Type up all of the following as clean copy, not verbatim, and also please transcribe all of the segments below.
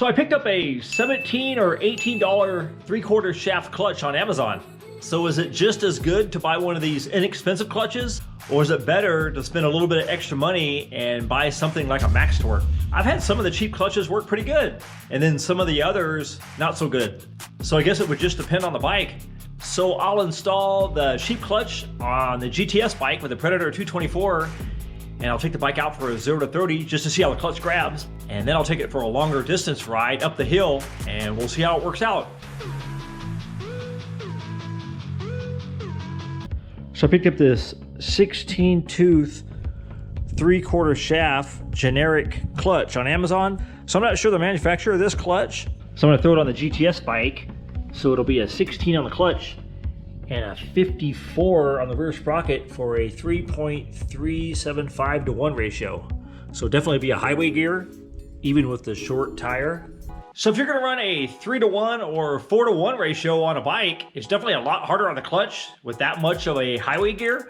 So I picked up a $17 or $18 3/4 shaft clutch on Amazon. So is it just as good to buy one of these inexpensive clutches, or is it better to spend a little bit of extra money and buy something like a Max Torque? I've had some of the cheap clutches work pretty good, and then some of the others not so good. So I guess it would just depend on the bike. So I'll install the cheap clutch on the GTS bike with the Predator 224, and I'll take the bike out for a 0 to 30 just to see how the clutch grabs, and then I'll take it for a longer distance ride up the hill, and we'll see how it works out. So I picked up this 16 tooth 3/4 shaft generic clutch on Amazon. So I'm not sure the manufacturer of this clutch. So I'm gonna throw it on the GTS bike. So it'll be a 16 on the clutch and a 54 on the rear sprocket for a 3.375 to 1 ratio. So definitely be a highway gear, even with the short tire. So if you're gonna run a 3 to 1 or 4 to 1 ratio on a bike, it's definitely a lot harder on the clutch with that much of a highway gear.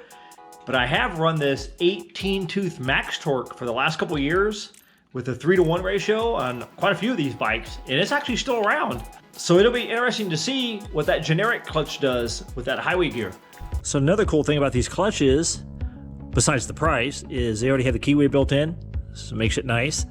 But I have run this 18 tooth Max Torque for the last couple years with a 3 to 1 ratio on quite a few of these bikes, and it's actually still around. So it'll be interesting to see what that generic clutch does with that highway gear. So another cool thing about these clutches, besides the price, is they already have the keyway built in, so it makes it nice.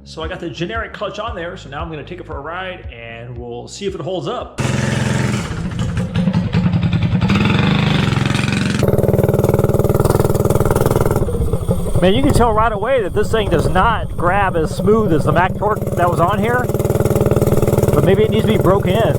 So I got the generic clutch on there, so now I'm going to take it for a ride and we'll see if it holds up. Man, you can tell right away that this thing does not grab as smooth as the Max Torque that was on here, but maybe it needs to be broken in.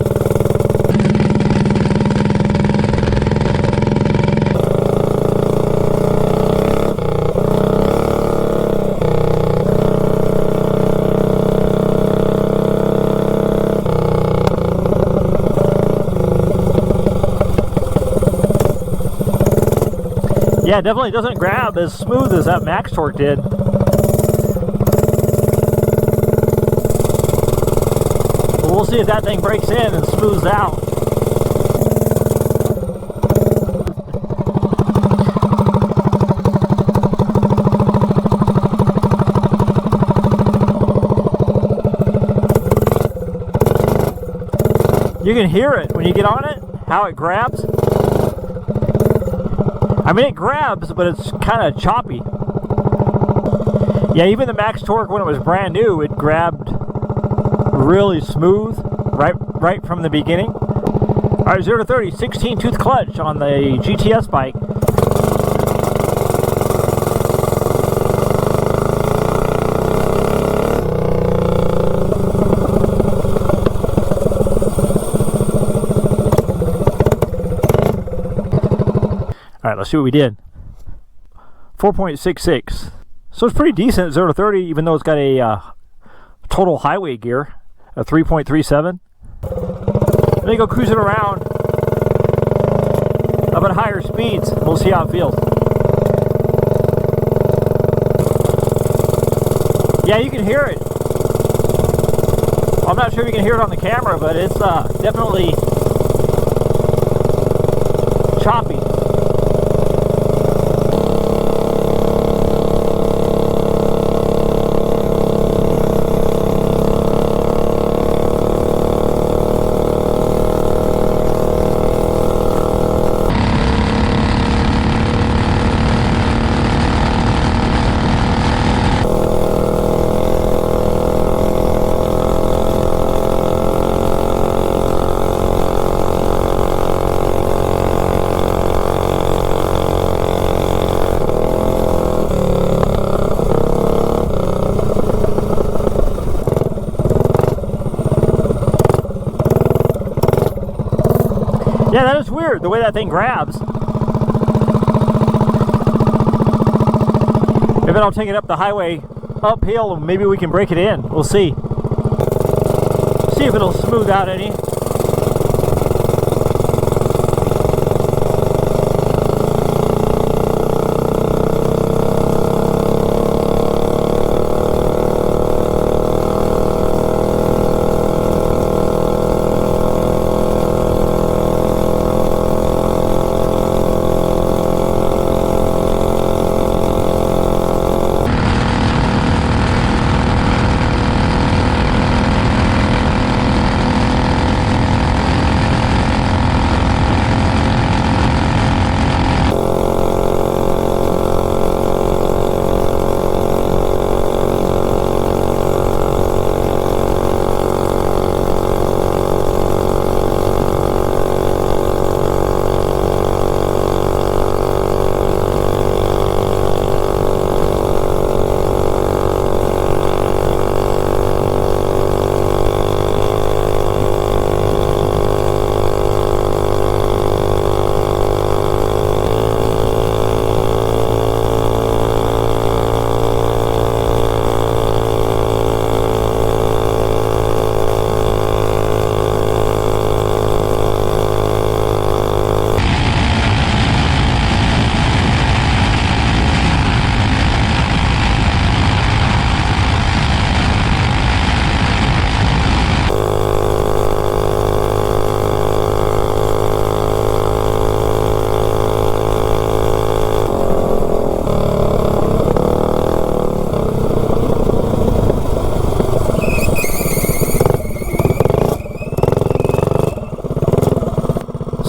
Yeah, it definitely doesn't grab as smooth as that Max Torque did. But we'll see if that thing breaks in and smooths out. You can hear it when you get on it, how it grabs. I mean, it grabs, but it's kind of choppy. Yeah, even the Max Torque, when it was brand new, it grabbed really smooth right from the beginning. All right, 0 to 30, 16 tooth clutch on the GTS bike. All right, let's see what we did. 4.66. So it's pretty decent, 0 to 30, even though it's got a total highway gear, a 3.37. Then you go cruising around up at higher speeds. We'll see how it feels. Yeah, you can hear it. I'm not sure if you can hear it on the camera, but it's definitely choppy. Yeah, that is weird, the way that thing grabs. Maybe I'll take it up the highway uphill and maybe we can break it in. We'll see. See if it'll smooth out any.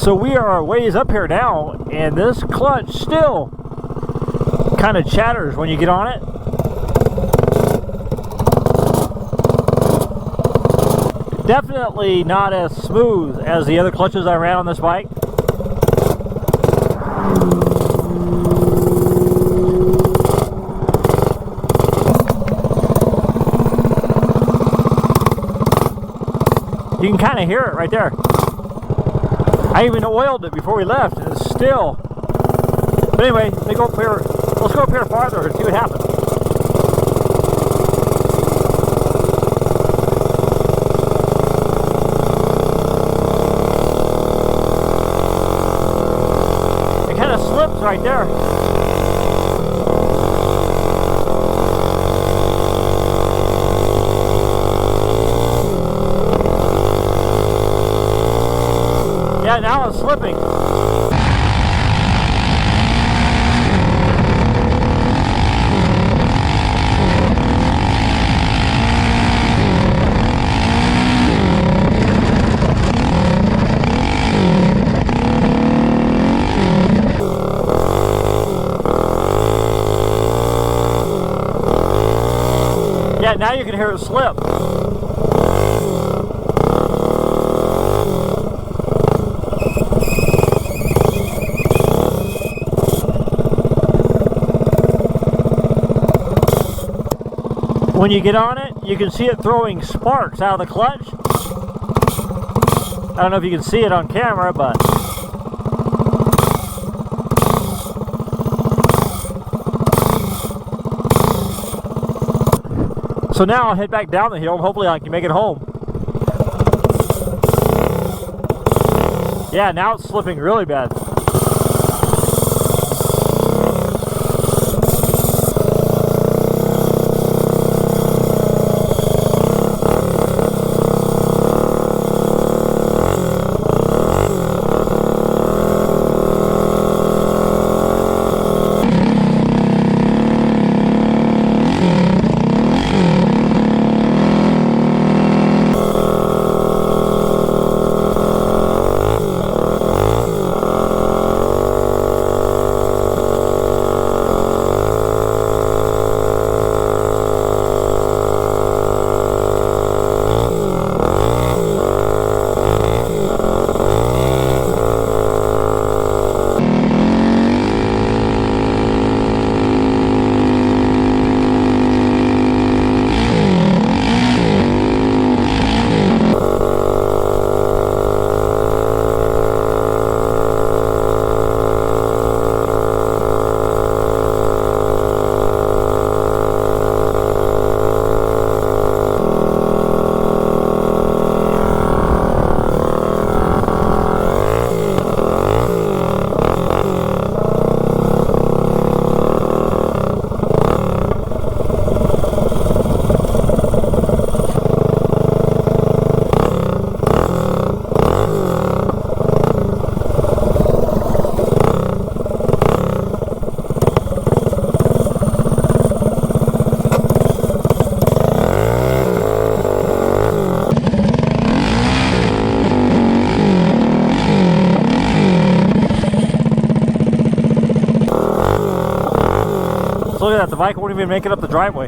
So we are a ways up here now, and this clutch still kind of chatters when you get on it. Definitely not as smooth as the other clutches I ran on this bike. You can kind of hear it right there. I even oiled it before we left, and it's still. But anyway, let me go up here. Let's go up here farther and see what happens. It kind of slips right there. Yeah, now it's slipping. Yeah, now you can hear it slip. When you get on it, you can see it throwing sparks out of the clutch. I don't know if you can see it on camera, but so now I'll head back down the hill and hopefully I can make it home. Yeah, now it's slipping really bad. Look at that, the bike won't even make it up the driveway.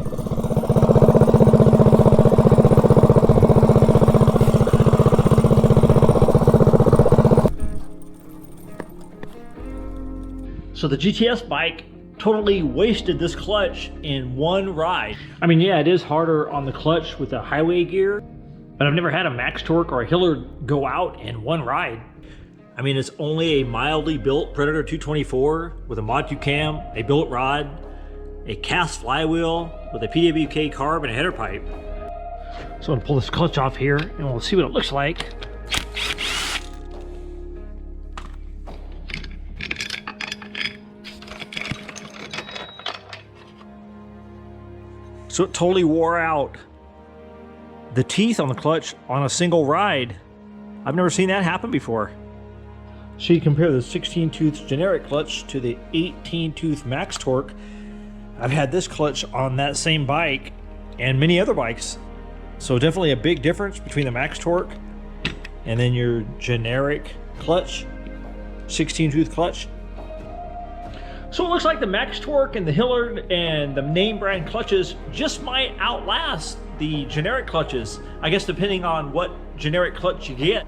So the GTS bike totally wasted this clutch in one ride. I mean, yeah, it is harder on the clutch with a highway gear, but I've never had a max torque or a Hiller go out in one ride. I mean, it's only a mildly built Predator 224 with a Mod 2 cam, a billet rod, a cast flywheel with a PWK carb and a header pipe. So I'm gonna pull this clutch off here and we'll see what it looks like. So it totally wore out the teeth on the clutch on a single ride. I've never seen that happen before. So you compare the 16-tooth generic clutch to the 18-tooth max torque. I've had this clutch on that same bike and many other bikes. So definitely a big difference between the max torque and then your generic clutch. 16-tooth clutch. So it looks like the Max Torque and the Hillard and the name brand clutches just might outlast the generic clutches. I guess depending on what generic clutch you get.